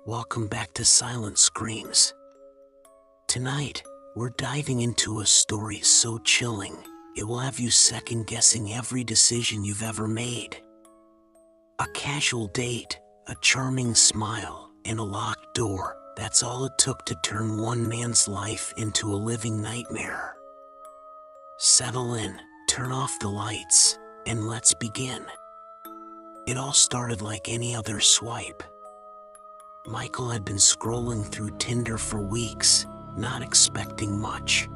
Welcome back to Silent Screams. Tonight, we're diving into a story so chilling, it will have you second-guessing every decision you've ever made. A casual date, a charming smile, and a locked door, that's all it took to turn one man's life into a living nightmare. Settle in, turn off the lights, and let's begin. It all started like any other swipe. Michael had been scrolling through Tinder for weeks, not expecting much.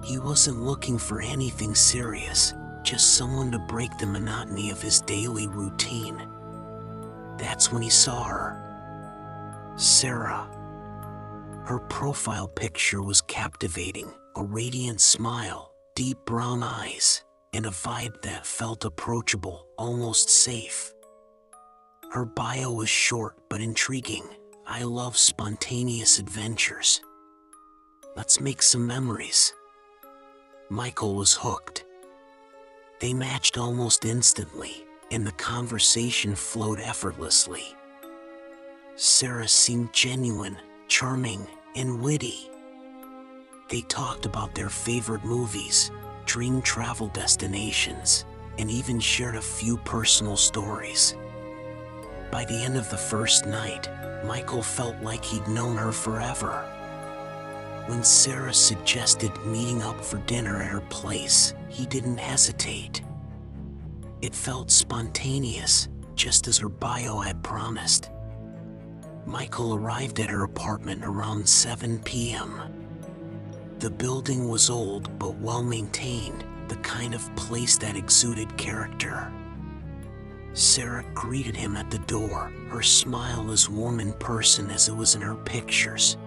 He wasn't looking for anything serious, just someone to break the monotony of his daily routine. That's when he saw her. Sarah. Her profile picture was captivating, a radiant smile, deep brown eyes, and a vibe that felt approachable, almost safe. Her bio was short but intriguing. I love spontaneous adventures. Let's make some memories. Michael was hooked. They matched almost instantly, and the conversation flowed effortlessly. Sarah seemed genuine, charming, and witty. They talked about their favorite movies, dream travel destinations, and even shared a few personal stories. By the end of the first night, Michael felt like he'd known her forever. When Sarah suggested meeting up for dinner at her place, he didn't hesitate. It felt spontaneous, just as her bio had promised. Michael arrived at her apartment around 7 p.m. The building was old but well-maintained, the kind of place that exuded character. Sarah greeted him at the door, her smile as warm in person as it was in her pictures.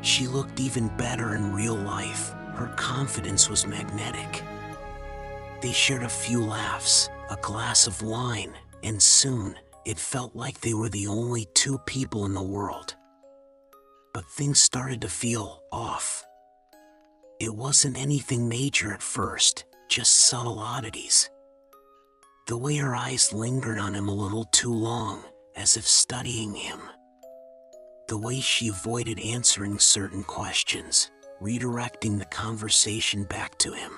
She looked even better in real life, her confidence was magnetic. They shared a few laughs, a glass of wine, and soon, it felt like they were the only two people in the world. But things started to feel off. It wasn't anything major at first, just subtle oddities. The way her eyes lingered on him a little too long, as if studying him. The way she avoided answering certain questions, redirecting the conversation back to him.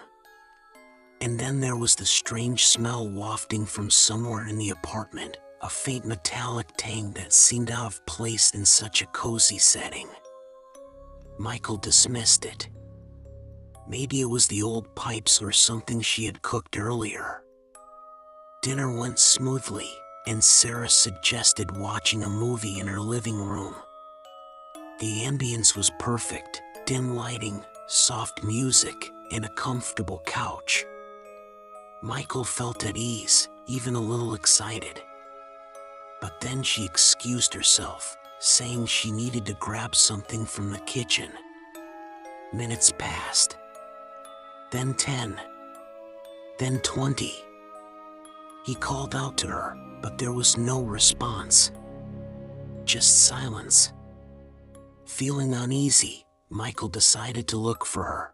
And then there was the strange smell wafting from somewhere in the apartment, a faint metallic tang that seemed out of place in such a cozy setting. Michael dismissed it. Maybe it was the old pipes or something she had cooked earlier. Dinner went smoothly, and Sarah suggested watching a movie in her living room. The ambience was perfect, dim lighting, soft music, and a comfortable couch. Michael felt at ease, even a little excited. But then she excused herself, saying she needed to grab something from the kitchen. Minutes passed. Then 10. Then 20. He called out to her, but there was no response. Just silence. Feeling uneasy, Michael decided to look for her.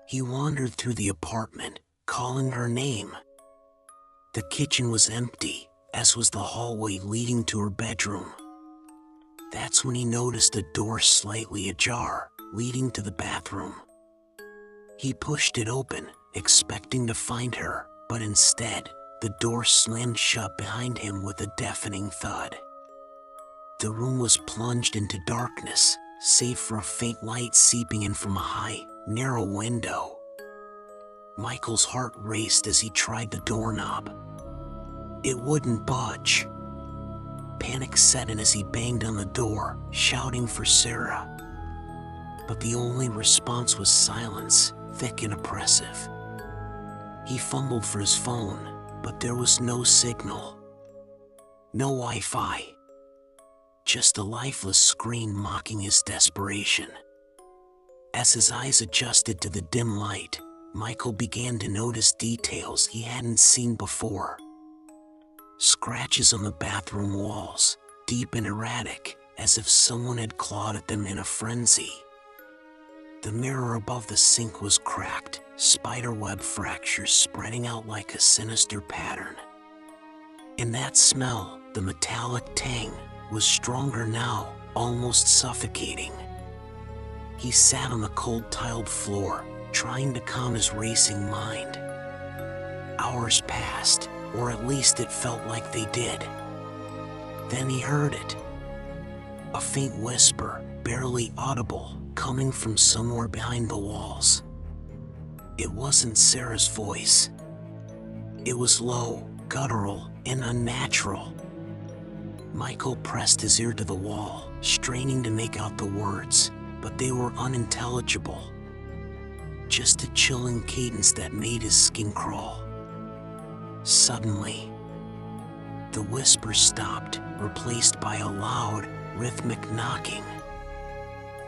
He wandered through the apartment, calling her name. The kitchen was empty, as was the hallway leading to her bedroom. That's when he noticed a door slightly ajar, leading to the bathroom. He pushed it open, expecting to find her, but instead, the door slammed shut behind him with a deafening thud. The room was plunged into darkness, save for a faint light seeping in from a high, narrow window. Michael's heart raced as he tried the doorknob. It wouldn't budge. Panic set in as he banged on the door, shouting for Sarah. But the only response was silence, thick and oppressive. He fumbled for his phone, but there was no signal. No Wi-Fi. Just a lifeless screen mocking his desperation. As his eyes adjusted to the dim light, Michael began to notice details he hadn't seen before. Scratches on the bathroom walls, deep and erratic, as if someone had clawed at them in a frenzy. The mirror above the sink was cracked, spiderweb fractures spreading out like a sinister pattern. And that smell, the metallic tang, was stronger now, almost suffocating. He sat on the cold tiled floor, trying to calm his racing mind. Hours passed, or at least it felt like they did. Then he heard it. A faint whisper, barely audible, coming from somewhere behind the walls. It wasn't Sarah's voice. It was low, guttural, and unnatural. Michael pressed his ear to the wall, straining to make out the words, but they were unintelligible. Just a chilling cadence that made his skin crawl. Suddenly, the whisper stopped, replaced by a loud, rhythmic knocking.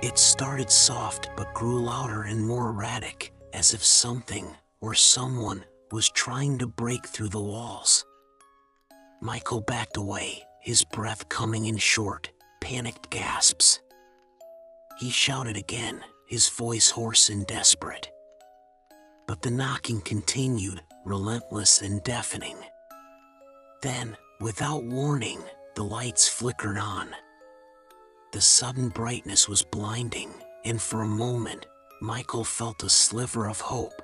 It started soft but grew louder and more erratic, as if something or someone was trying to break through the walls. Michael backed away, his breath coming in short, panicked gasps. He shouted again, his voice hoarse and desperate. But the knocking continued, relentless and deafening. Then, without warning, the lights flickered on. The sudden brightness was blinding, and for a moment, Michael felt a sliver of hope.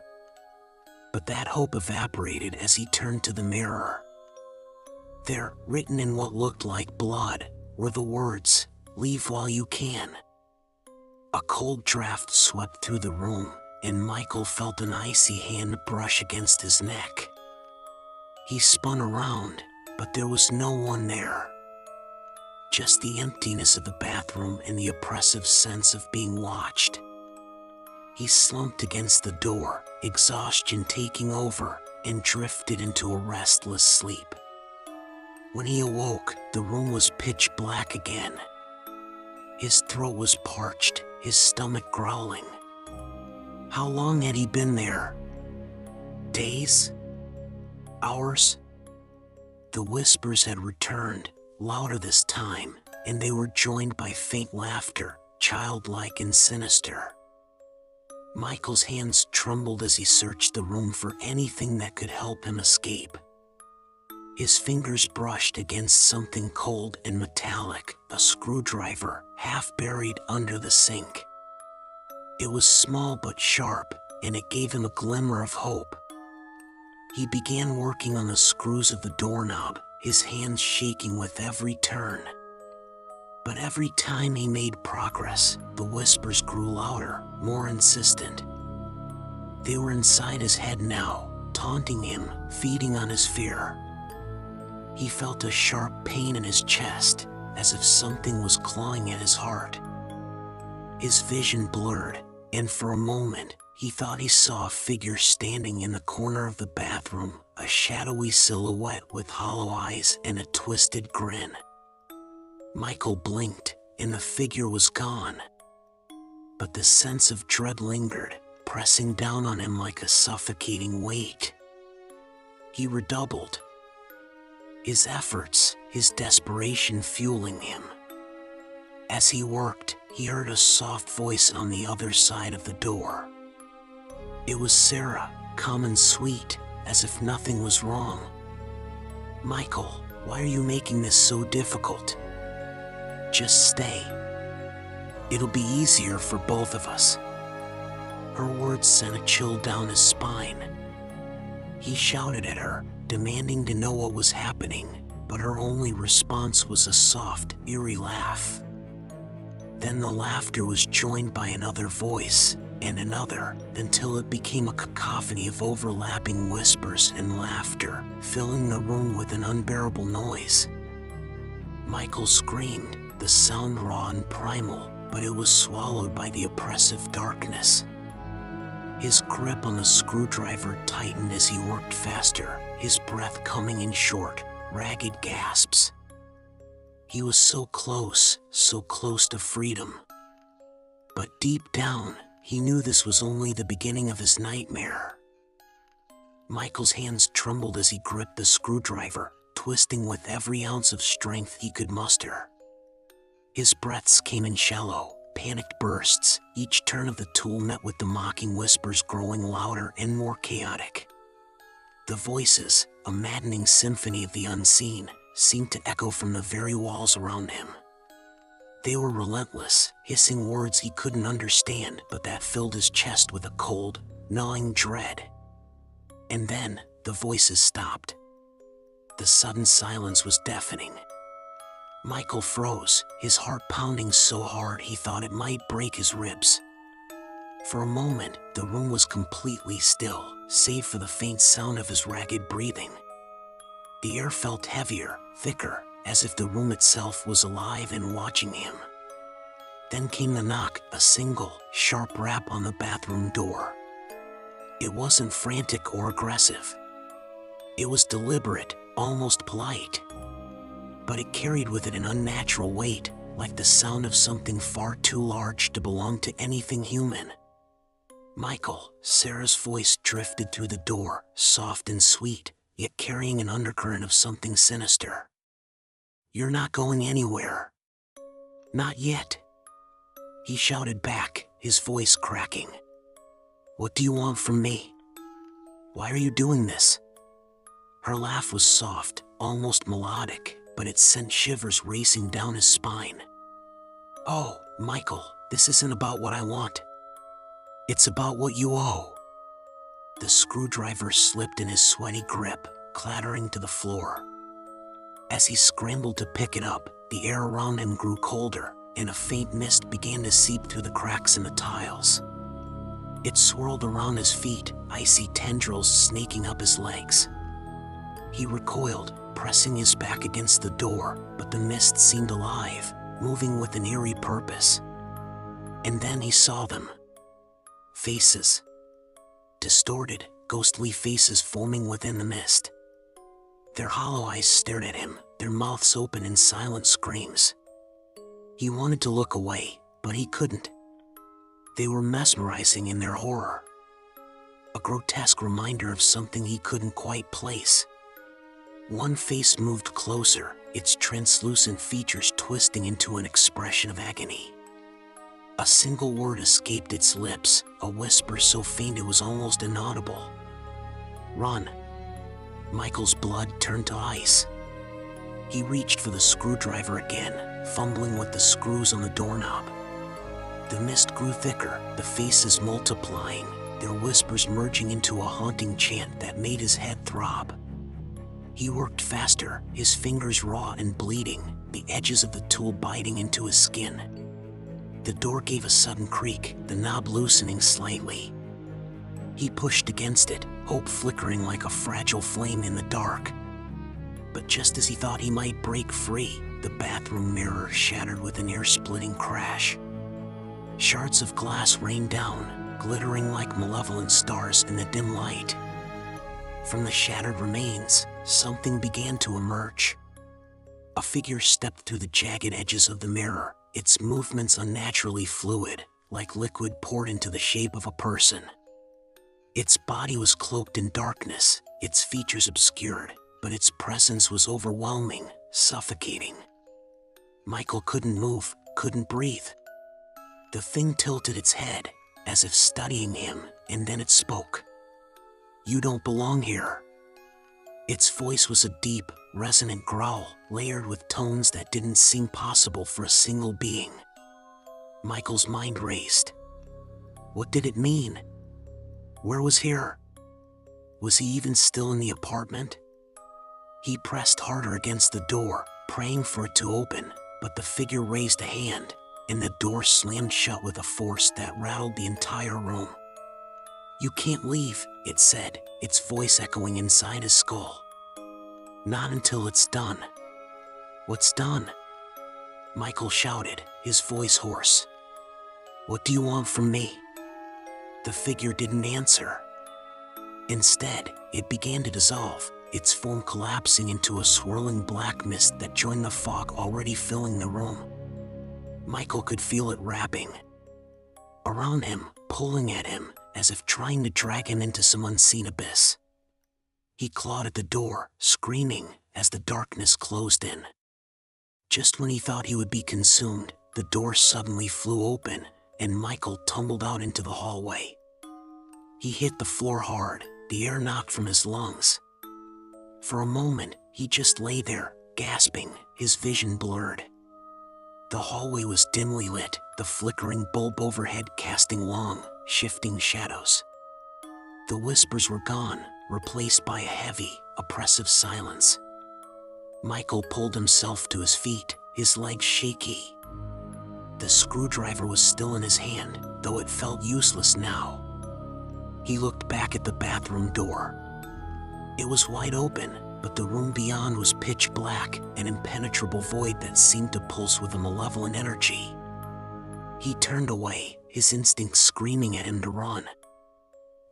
But that hope evaporated as he turned to the mirror. There, written in what looked like blood, were the words, "Leave while you can." A cold draft swept through the room, and Michael felt an icy hand brush against his neck. He spun around, but there was no one there. Just the emptiness of the bathroom and the oppressive sense of being watched. He slumped against the door, exhaustion taking over, and drifted into a restless sleep. When he awoke, the room was pitch black again. His throat was parched, his stomach growling. How long had he been there? Days? Hours? The whispers had returned, louder this time, and they were joined by faint laughter, childlike and sinister. Michael's hands trembled as he searched the room for anything that could help him escape. His fingers brushed against something cold and metallic, a screwdriver, half buried under the sink. It was small but sharp, and it gave him a glimmer of hope. He began working on the screws of the doorknob, his hands shaking with every turn. But every time he made progress, the whispers grew louder, more insistent. They were inside his head now, taunting him, feeding on his fear. He felt a sharp pain in his chest, as if something was clawing at his heart. His vision blurred, and for a moment, he thought he saw a figure standing in the corner of the bathroom, a shadowy silhouette with hollow eyes and a twisted grin. Michael blinked, and the figure was gone. But the sense of dread lingered, pressing down on him like a suffocating weight. He redoubled. His efforts, his desperation fueling him. As he worked, he heard a soft voice on the other side of the door. It was Sarah, calm and sweet, as if nothing was wrong. "Michael, why are you making this so difficult? Just stay. It'll be easier for both of us." Her words sent a chill down his spine. He shouted at her, demanding to know what was happening, but her only response was a soft, eerie laugh. Then the laughter was joined by another voice, and another, until it became a cacophony of overlapping whispers and laughter, filling the room with an unbearable noise. Michael screamed, the sound raw and primal, but it was swallowed by the oppressive darkness. His grip on the screwdriver tightened as he worked faster, his breath coming in short, ragged gasps. He was so close to freedom. But deep down, he knew this was only the beginning of his nightmare. Michael's hands trembled as he gripped the screwdriver, twisting with every ounce of strength he could muster. His breaths came in shallow, panicked bursts, each turn of the tool met with the mocking whispers growing louder and more chaotic. The voices, a maddening symphony of the unseen, seemed to echo from the very walls around him. They were relentless, hissing words he couldn't understand, but that filled his chest with a cold, gnawing dread. And then, the voices stopped. The sudden silence was deafening. Michael froze, his heart pounding so hard he thought it might break his ribs. For a moment, the room was completely still, save for the faint sound of his ragged breathing. The air felt heavier, thicker, as if the room itself was alive and watching him. Then came the knock, a single, sharp rap on the bathroom door. It wasn't frantic or aggressive. It was deliberate, almost polite. But it carried with it an unnatural weight, like the sound of something far too large to belong to anything human. "Michael," Sarah's voice drifted through the door, soft and sweet, yet carrying an undercurrent of something sinister. "You're not going anywhere." "Not yet," he shouted back, his voice cracking. "What do you want from me? Why are you doing this?" Her laugh was soft, almost melodic, but it sent shivers racing down his spine. "Oh, Michael, this isn't about what I want. It's about what you owe." The screwdriver slipped in his sweaty grip, clattering to the floor. As he scrambled to pick it up, the air around him grew colder, and a faint mist began to seep through the cracks in the tiles. It swirled around his feet, icy tendrils snaking up his legs. He recoiled, pressing his back against the door, but the mist seemed alive, moving with an eerie purpose. And then he saw them. Faces. Distorted, ghostly faces forming within the mist. Their hollow eyes stared at him, their mouths open in silent screams. He wanted to look away, but he couldn't. They were mesmerizing in their horror. A grotesque reminder of something he couldn't quite place. One face moved closer, its translucent features twisting into an expression of agony. A single word escaped its lips, a whisper so faint it was almost inaudible. "Run." Michael's blood turned to ice. He reached for the screwdriver again, fumbling with the screws on the doorknob. The mist grew thicker, the faces multiplying, their whispers merging into a haunting chant that made his head throb. He worked faster, his fingers raw and bleeding, the edges of the tool biting into his skin. The door gave a sudden creak, the knob loosening slightly. He pushed against it, hope flickering like a fragile flame in the dark. But just as he thought he might break free, the bathroom mirror shattered with an ear-splitting crash. Shards of glass rained down, glittering like malevolent stars in the dim light. From the shattered remains, something began to emerge. A figure stepped through the jagged edges of the mirror, its movements unnaturally fluid, like liquid poured into the shape of a person. Its body was cloaked in darkness, its features obscured, but its presence was overwhelming, suffocating. Michael couldn't move, couldn't breathe. The thing tilted its head, as if studying him, and then it spoke. "You don't belong here." Its voice was a deep, resonant growl, layered with tones that didn't seem possible for a single being. Michael's mind raced. What did it mean? Where was here? Was he even still in the apartment? He pressed harder against the door, praying for it to open, but the figure raised a hand, and the door slammed shut with a force that rattled the entire room. "You can't leave," it said, its voice echoing inside his skull. "Not until it's done." "What's done?" Michael shouted, his voice hoarse. "What do you want from me?" The figure didn't answer. Instead, it began to dissolve, its form collapsing into a swirling black mist that joined the fog already filling the room. Michael could feel it wrapping around him, pulling at him, as if trying to drag him into some unseen abyss. He clawed at the door, screaming, as the darkness closed in. Just when he thought he would be consumed, the door suddenly flew open, and Michael tumbled out into the hallway. He hit the floor hard, the air knocked from his lungs. For a moment, he just lay there, Gasping, his vision blurred. The hallway was dimly lit, the flickering bulb overhead casting long, shifting shadows. The whispers were gone, replaced by a heavy, oppressive silence. Michael pulled himself to his feet, his legs shaky. The screwdriver was still in his hand, though it felt useless now. He looked back at the bathroom door. It was wide open, but the room beyond was pitch black, an impenetrable void that seemed to pulse with a malevolent energy. He turned away, his instincts screaming at him to run.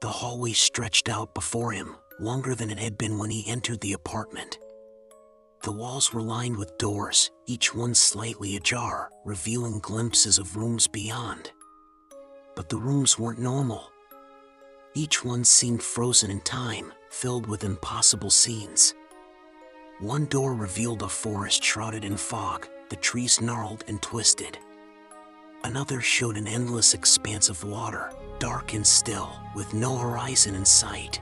The hallway stretched out before him, longer than it had been when he entered the apartment. The walls were lined with doors, each one slightly ajar, revealing glimpses of rooms beyond. But the rooms weren't normal. Each one seemed frozen in time, filled with impossible scenes. One door revealed a forest shrouded in fog, the trees gnarled and twisted. Another showed an endless expanse of water, dark and still, with no horizon in sight.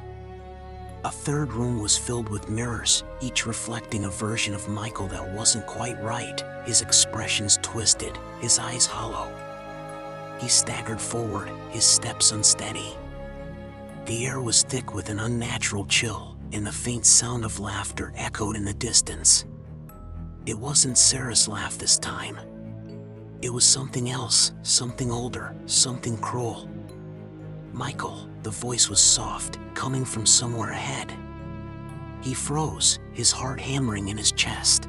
A third room was filled with mirrors, each reflecting a version of Michael that wasn't quite right, his expressions twisted, his eyes hollow. He staggered forward, his steps unsteady. The air was thick with an unnatural chill, and the faint sound of laughter echoed in the distance. It wasn't Sarah's laugh this time. It was something else, something older, something cruel. Michael, the voice was soft, coming from somewhere ahead. He froze, his heart hammering in his chest.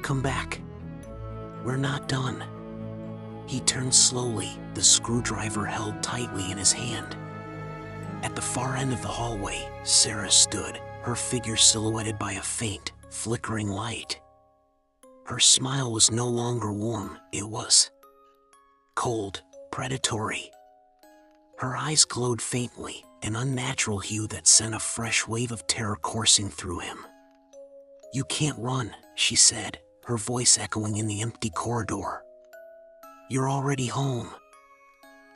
"Come back. We're not done." He turned slowly, the screwdriver held tightly in his hand. At the far end of the hallway, Sarah stood, her figure silhouetted by a faint, flickering light. Her smile was no longer warm, it was cold, predatory. Her eyes glowed faintly, an unnatural hue that sent a fresh wave of terror coursing through him. "You can't run," she said, her voice echoing in the empty corridor. "You're already home."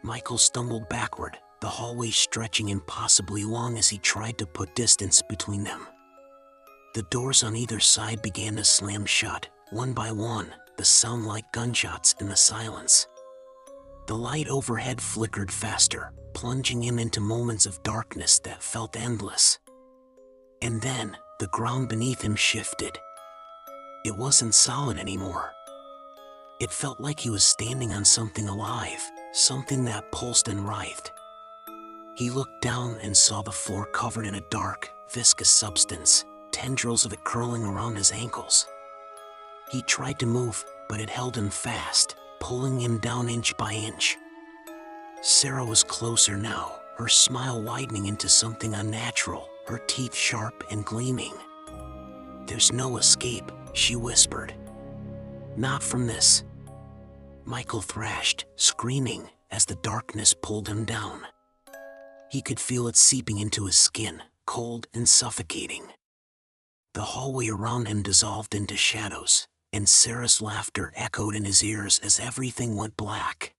Michael stumbled backward, the hallway stretching impossibly long as he tried to put distance between them. The doors on either side began to slam shut, one by one, the sound like gunshots in the silence. The light overhead flickered faster, plunging him into moments of darkness that felt endless. And then, the ground beneath him shifted. It wasn't solid anymore. It felt like he was standing on something alive, something that pulsed and writhed. He looked down and saw the floor covered in a dark, viscous substance, tendrils of it curling around his ankles. He tried to move, but it held him fast, pulling him down inch by inch. Sarah was closer now, her smile widening into something unnatural, her teeth sharp and gleaming. "There's no escape," she whispered. "Not from this." Michael thrashed, screaming, as the darkness pulled him down. He could feel it seeping into his skin, cold and suffocating. The hallway around him dissolved into shadows, and Sarah's laughter echoed in his ears as everything went black.